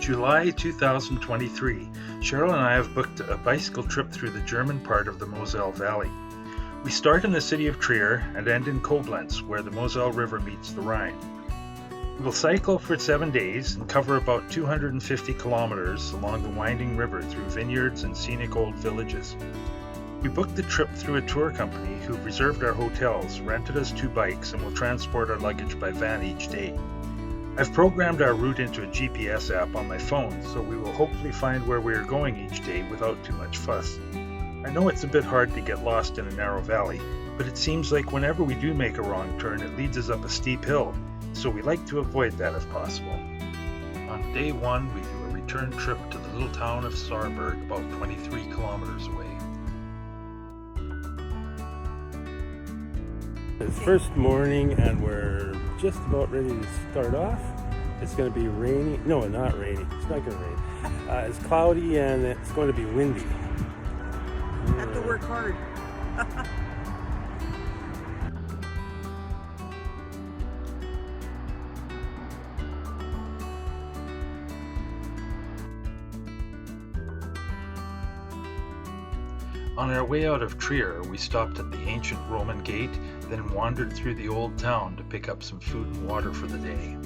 July 2023, Cheryl and I have booked a bicycle trip through the German part of the Mosel Valley. We start in the city of Trier and end in Coblence, where the Mosel River meets the Rhine. We will cycle for 7 days and cover about 250 kilometers along the winding river through vineyards and scenic old villages. We booked the trip through a tour company who reserved our hotels, rented us 2 bikes, and will transport our luggage by van each day. I've programmed our route into a GPS app on my phone, so we will hopefully find where we are going each day without too much fuss. I know it's a bit hard to get lost in a narrow valley, but it seems like whenever we do make a wrong turn, it leads us up a steep hill, so we like to avoid that if possible. On day 1, we do a return trip to the little town of Sarburg, about 23 kilometers away. It's first morning and we're just about ready to start off. It's going to be rainy. No, not rainy. It's not going to rain. It's cloudy and it's going to be windy. Have to work hard. On our way out of Trier, we stopped at the ancient Roman gate, then wandered through the old town to pick up some food and water for the day.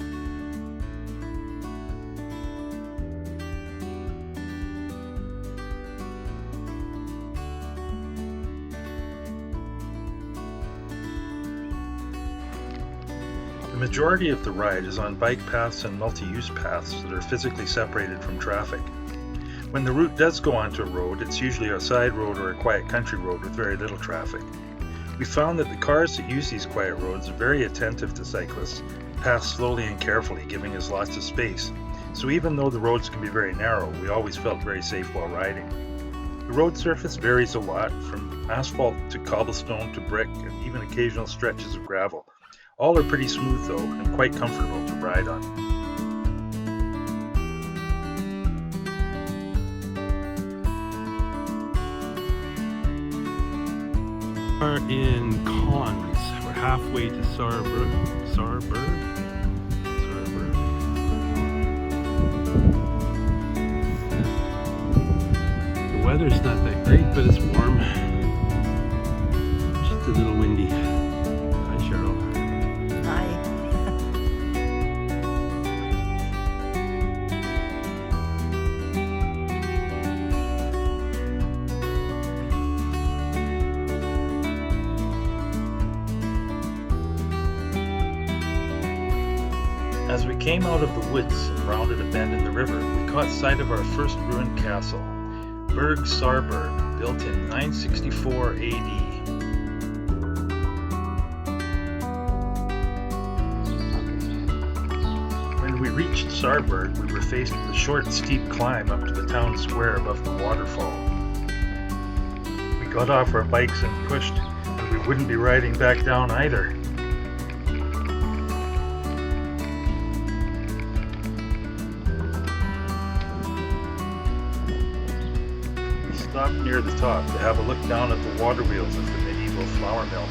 The majority of the ride is on bike paths and multi-use paths that are physically separated from traffic. When the route does go onto a road, it's usually a side road or a quiet country road with very little traffic. We found that the cars that use these quiet roads are very attentive to cyclists, pass slowly and carefully, giving us lots of space. So even though the roads can be very narrow, we always felt very safe while riding. The road surface varies a lot, from asphalt to cobblestone to brick and even occasional stretches of gravel. All are pretty smooth though, and quite comfortable to ride on. We're in Coblence. We're halfway to Sarburg. The weather's not that great, but it's warm. Just a little windy. Hi, Cheryl. Hi. As we came out of the woods and rounded a bend in the river, we caught sight of our first ruined castle, Burg Sarburg, built in 964 AD. When we reached Sarburg, we were faced with a short, steep climb up to the town square above the waterfall. We got off our bikes and pushed, and we wouldn't be riding back down either. Stopped near the top to have a look down at the water wheels of the medieval flour mill.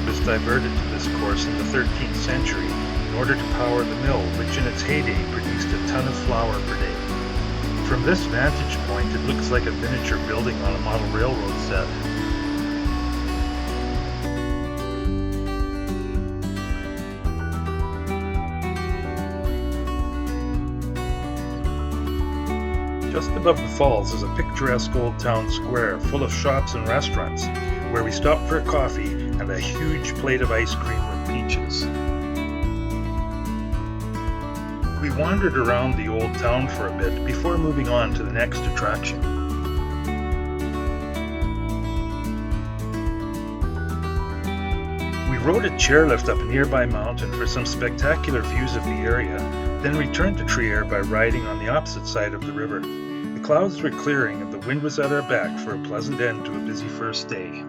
It was diverted to this course in the 13th century in order to power the mill, which in its heyday produced a ton of flour per day. From this vantage point, it looks like a miniature building on a model railroad set. Just above the falls is a picturesque old town square full of shops and restaurants, where we stopped for a coffee and a huge plate of ice cream with peaches. We wandered around the old town for a bit before moving on to the next attraction. We rode a chairlift up a nearby mountain for some spectacular views of the area, then returned to Trier by riding on the opposite side of the river. The clouds were clearing and the wind was at our back for a pleasant end to a busy first day.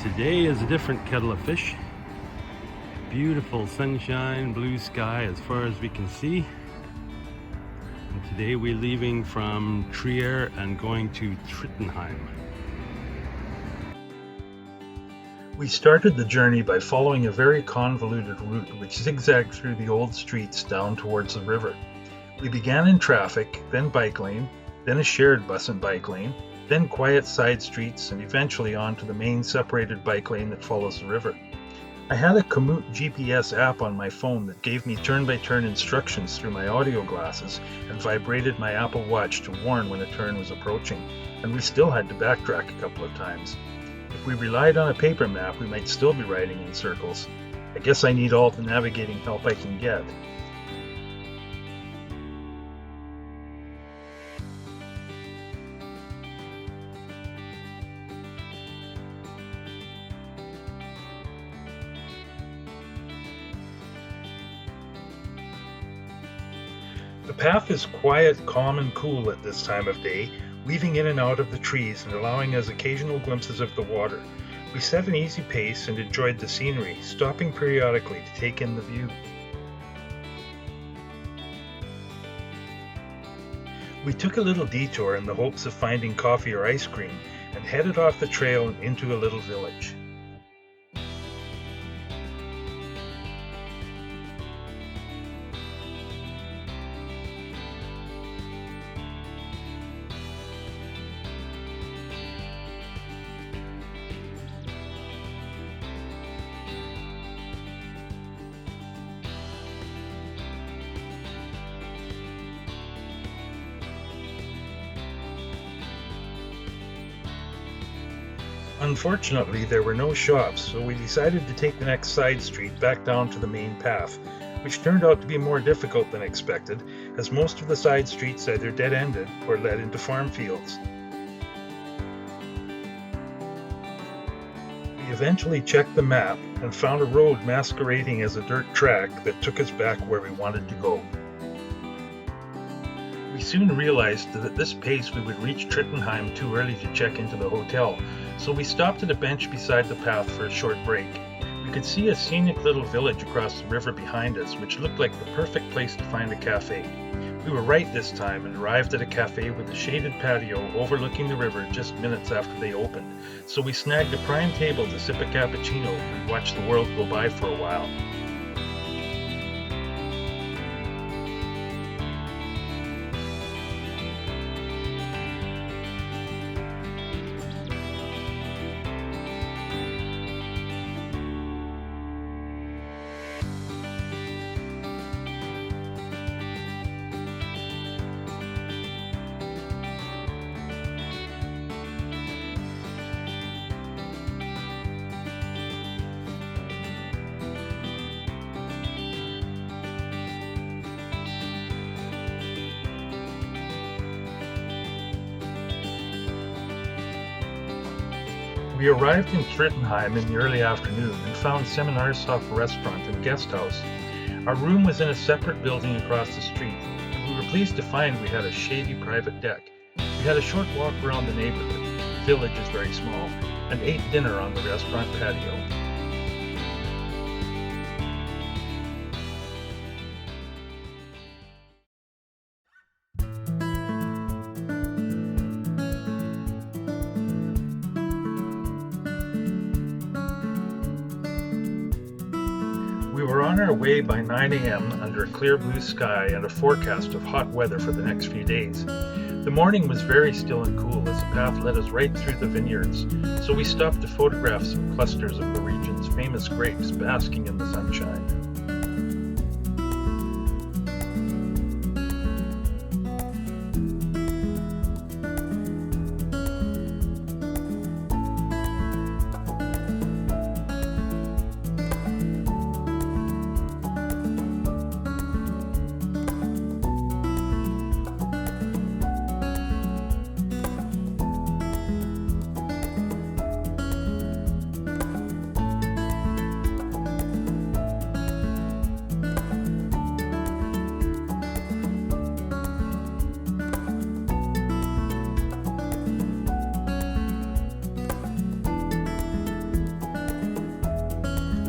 Today is a different kettle of fish. Beautiful sunshine, blue sky as far as we can see. And today we're leaving from Trier and going to Trittenheim. We started the journey by following a very convoluted route which zigzagged through the old streets down towards the river. We began in traffic, then bike lane, then a shared bus and bike lane, then quiet side streets, and eventually onto the main separated bike lane that follows the river. I had a Komoot GPS app on my phone that gave me turn-by-turn instructions through my audio glasses and vibrated my Apple Watch to warn when a turn was approaching, and we still had to backtrack a couple of times. If we relied on a paper map, we might still be riding in circles. I guess I need all the navigating help I can get. The path is quiet, calm, and cool at this time of day, weaving in and out of the trees and allowing us occasional glimpses of the water. We set an easy pace and enjoyed the scenery, stopping periodically to take in the view. We took a little detour in the hopes of finding coffee or ice cream and headed off the trail into a little village. Unfortunately, there were no shops, so we decided to take the next side street back down to the main path, which turned out to be more difficult than expected, as most of the side streets either dead-ended or led into farm fields. We eventually checked the map and found a road masquerading as a dirt track that took us back where we wanted to go. We soon realized that at this pace we would reach Trittenheim too early to check into the hotel, so we stopped at a bench beside the path for a short break. We could see a scenic little village across the river behind us, which looked like the perfect place to find a cafe. We were right this time and arrived at a cafe with a shaded patio overlooking the river just minutes after they opened, so we snagged a prime table to sip a cappuccino and watch the world go by for a while. We arrived in Trittenheim in the early afternoon and found Seminarshop restaurant and guest house. Our room was in a separate building across the street, and we were pleased to find we had a shady private deck. We had a short walk around the neighborhood, the village is very small, and ate dinner on the restaurant patio. We were on our way by 9 a.m. under a clear blue sky and a forecast of hot weather for the next few days. The morning was very still and cool as the path led us right through the vineyards, so we stopped to photograph some clusters of the region's famous grapes basking in the sunshine.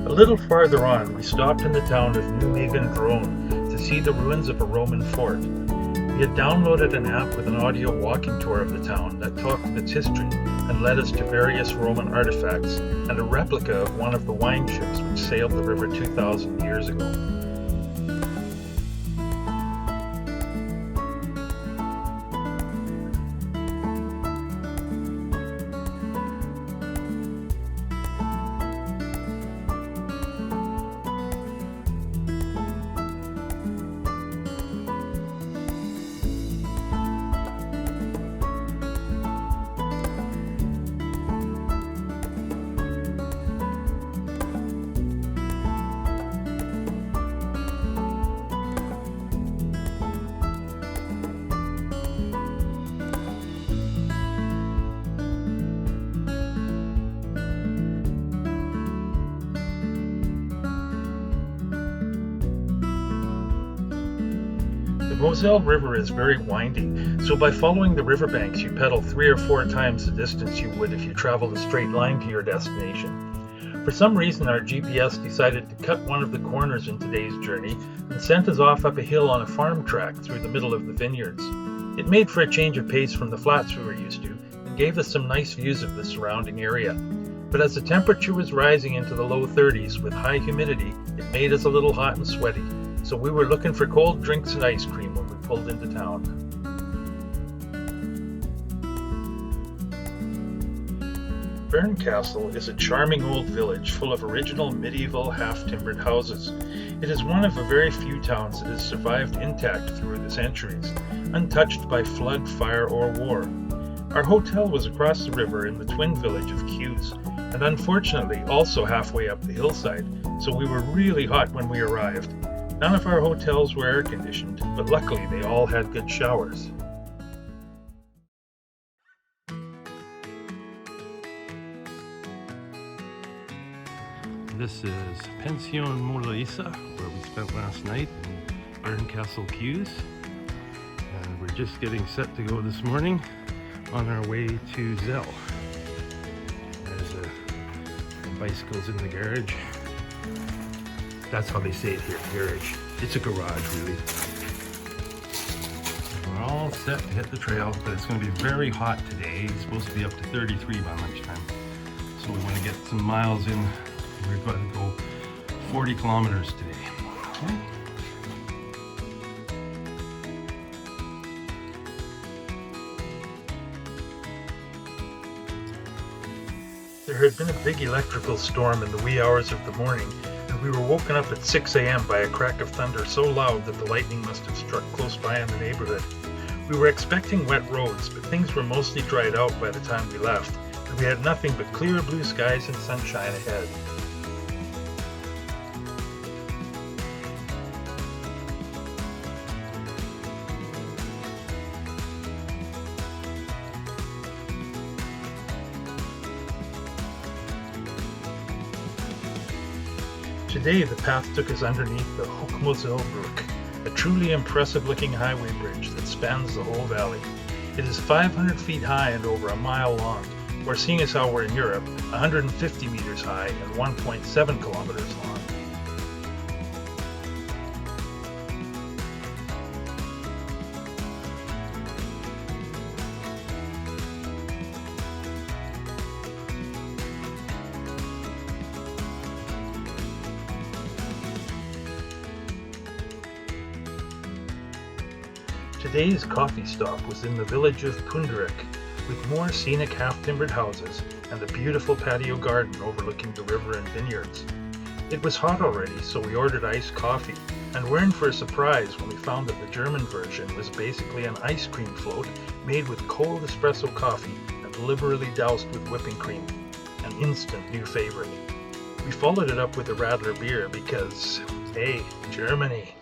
A little farther on, we stopped in the town of Nijmegen to see the ruins of a Roman fort. We had downloaded an app with an audio walking tour of the town that talked of its history, and led us to various Roman artifacts and a replica of one of the wine ships which sailed the river 2,000 years ago. The Mosel River is very windy, so by following the riverbanks you pedal 3 or 4 times the distance you would if you traveled a straight line to your destination. For some reason our GPS decided to cut one of the corners in today's journey and sent us off up a hill on a farm track through the middle of the vineyards. It made for a change of pace from the flats we were used to and gave us some nice views of the surrounding area. But as the temperature was rising into the low 30s with high humidity, it made us a little hot and sweaty. So we were looking for cold drinks and ice cream when we pulled into town. Bernkastel is a charming old village full of original medieval half-timbered houses. It is one of a very few towns that has survived intact through the centuries, untouched by flood, fire, or war. Our hotel was across the river in the twin village of Kews, and unfortunately also halfway up the hillside, so we were really hot when we arrived. None of our hotels were air-conditioned, but luckily they all had good showers. This is Pension Molisa, where we spent last night in Bernkastel, Kews. And we're just getting set to go this morning on our way to Zell. There's a bicycles in the garage. That's how they say it here, garage. It's a garage, really. We're all set to hit the trail, but it's going to be very hot today. It's supposed to be up to 33 by lunchtime. So we want to get some miles in. We're going to go 40 kilometers today. Okay. There had been a big electrical storm in the wee hours of the morning, and we were woken up at 6 a.m. by a crack of thunder so loud that the lightning must have struck close by in the neighborhood. We were expecting wet roads, but things were mostly dried out by the time we left, and we had nothing but clear blue skies and sunshine ahead. Today the path took us underneath the Mosel, a truly impressive looking highway bridge that spans the whole valley. It is 500 feet high and over a mile long, or seeing as how we're in Europe, 150 meters high and 1.7 kilometers long. Today's coffee stop was in the village of Punderik, with more scenic half-timbered houses and a beautiful patio garden overlooking the river and vineyards. It was hot already, so we ordered iced coffee, and were in for a surprise when we found that the German version was basically an ice cream float made with cold espresso coffee and liberally doused with whipping cream, an instant new favorite. We followed it up with a Radler beer because, hey, Germany!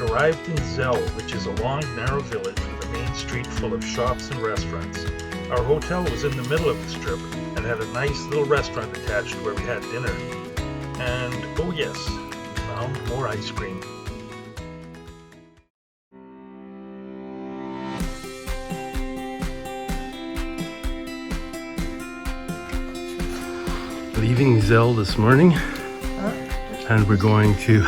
Arrived in Zell, which is a long, narrow village with a main main street full of shops and restaurants. Our hotel was in the middle of the strip and had a nice little restaurant attached where we had dinner. And oh yes, we found more ice cream. Leaving Zell this morning, and we're going to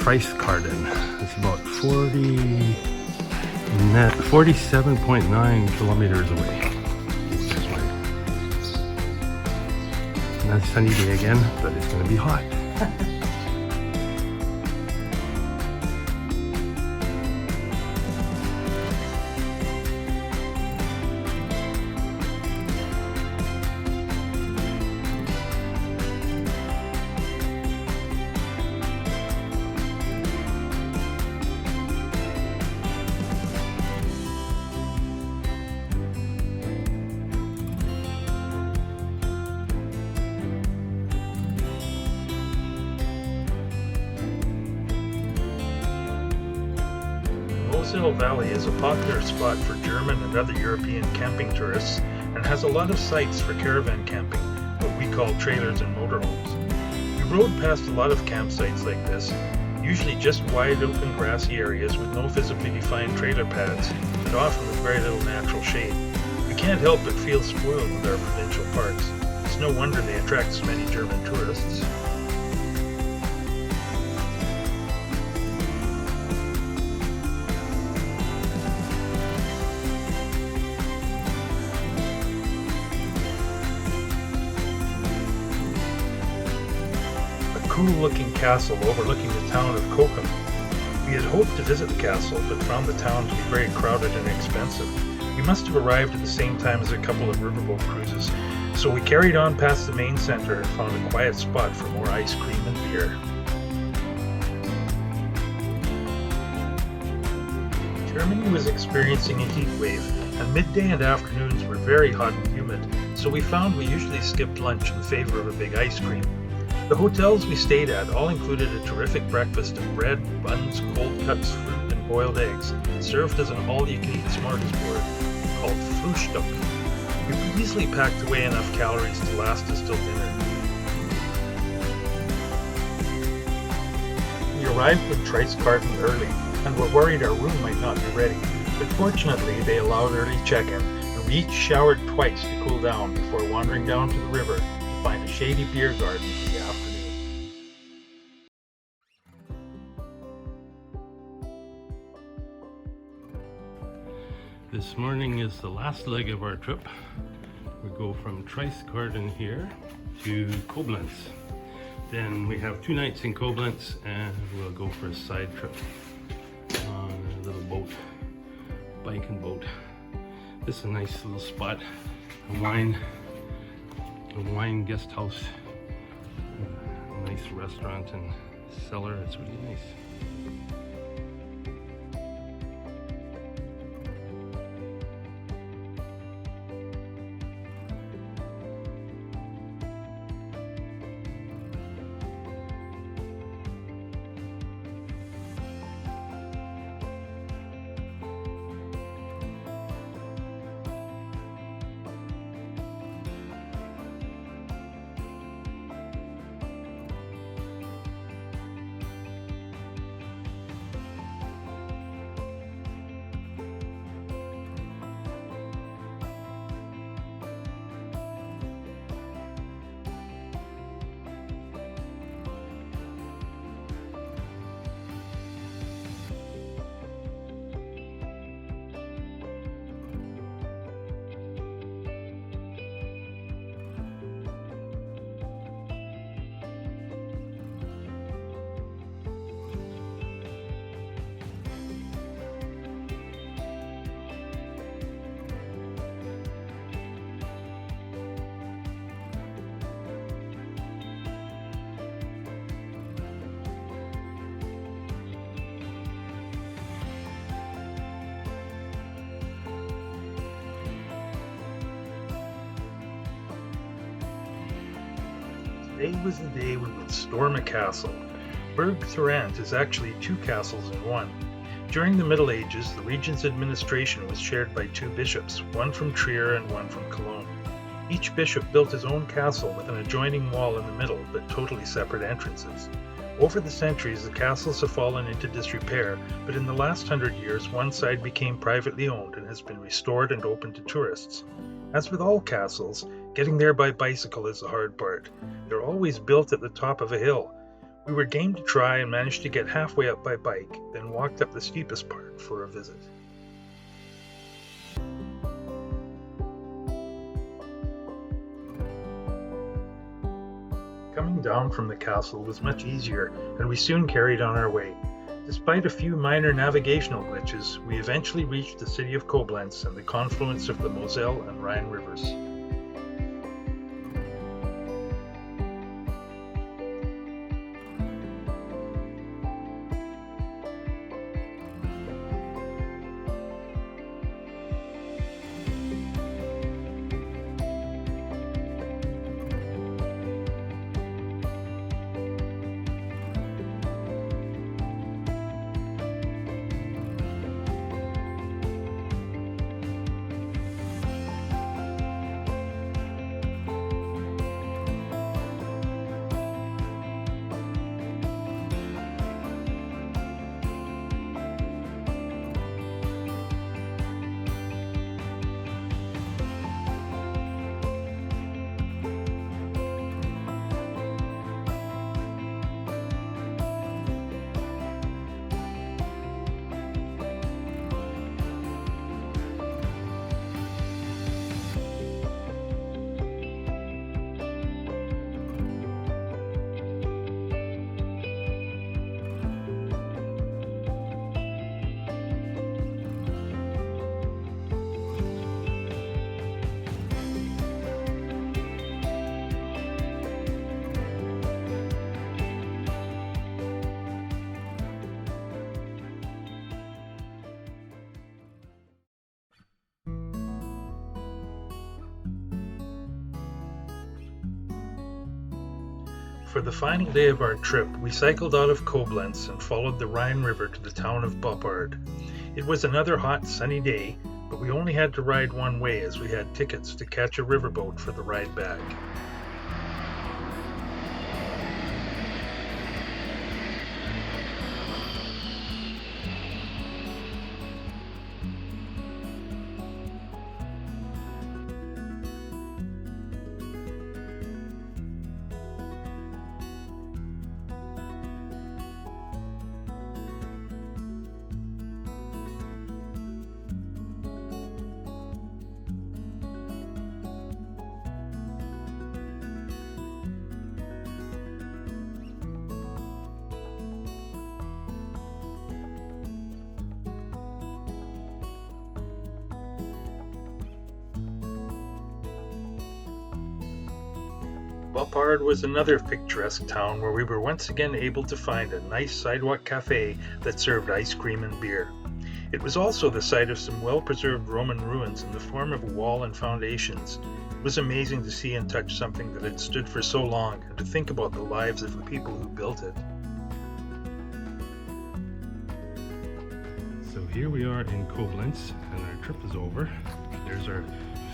Trittenheim. It's about 47.9 kilometers away. Nice sunny day again, but it's going to be hot. Mosel Valley is a popular spot for German and other European camping tourists and has a lot of sites for caravan camping, what we call trailers and motorhomes. We rode past a lot of campsites like this, usually just wide open grassy areas with no visibly defined trailer pads and often with very little natural shade. We can't help but feel spoiled with our provincial parks. It's no wonder they attract so many German tourists. Cool-looking castle overlooking the town of Coblence. We had hoped to visit the castle, but found the town to be very crowded and expensive. We must have arrived at the same time as a couple of riverboat cruises, so we carried on past the main center and found a quiet spot for more ice cream and beer. Germany was experiencing a heat wave, and midday and afternoons were very hot and humid, so we found we usually skipped lunch in favor of a big ice cream. The hotels we stayed at all included a terrific breakfast of bread, buns, cold cuts, fruit, and boiled eggs, served as an all-you-can-eat smorgasbord called Frühstück. We easily packed away enough calories to last us till dinner. We arrived in Trittenheim early, and were worried our room might not be ready, but fortunately they allowed early check-in, and we each showered twice to cool down before wandering down to the river to find a shady beer garden for the afternoon. This morning is the last leg of our trip. We go from Trittenheim here to Coblence. Then we have 2 nights in Coblence and we'll go for a side trip on a little boat, biking boat. This is a nice little spot, a wine guest house, a nice restaurant and cellar. It's really nice. Today was the day we would storm a castle. Burg Thorant is actually 2 castles in one. During the Middle Ages, the region's administration was shared by two bishops, one from Trier and one from Cologne. Each bishop built his own castle with an adjoining wall in the middle, but totally separate entrances. Over the centuries, the castles have fallen into disrepair, but in the last 100 years, one side became privately owned and has been restored and open to tourists. As with all castles, getting there by bicycle is the hard part. They're always built at the top of a hill. We were game to try and managed to get halfway up by bike, then walked up the steepest part for a visit. Coming down from the castle was much easier, and we soon carried on our way. Despite a few minor navigational glitches, we eventually reached the city of Coblence and the confluence of the Mosel and Rhine rivers. For the final day of our trip, we cycled out of Koblenz and followed the Rhine River to the town of Boppard. It was another hot, sunny day, but we only had to ride one way as we had tickets to catch a riverboat for the ride back. Boppard was another picturesque town where we were once again able to find a nice sidewalk cafe that served ice cream and beer. It was also the site of some well-preserved Roman ruins in the form of a wall and foundations. It was amazing to see and touch something that had stood for so long and to think about the lives of the people who built it. So here we are in Coblence and our trip is over. There's our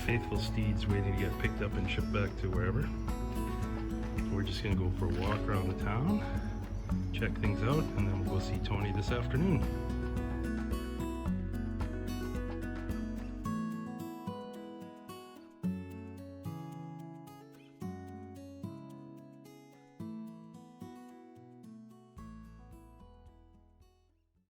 faithful steeds waiting to get picked up and shipped back to wherever. We're just going to go for a walk around the town, check things out, and then we'll go see Tony this afternoon.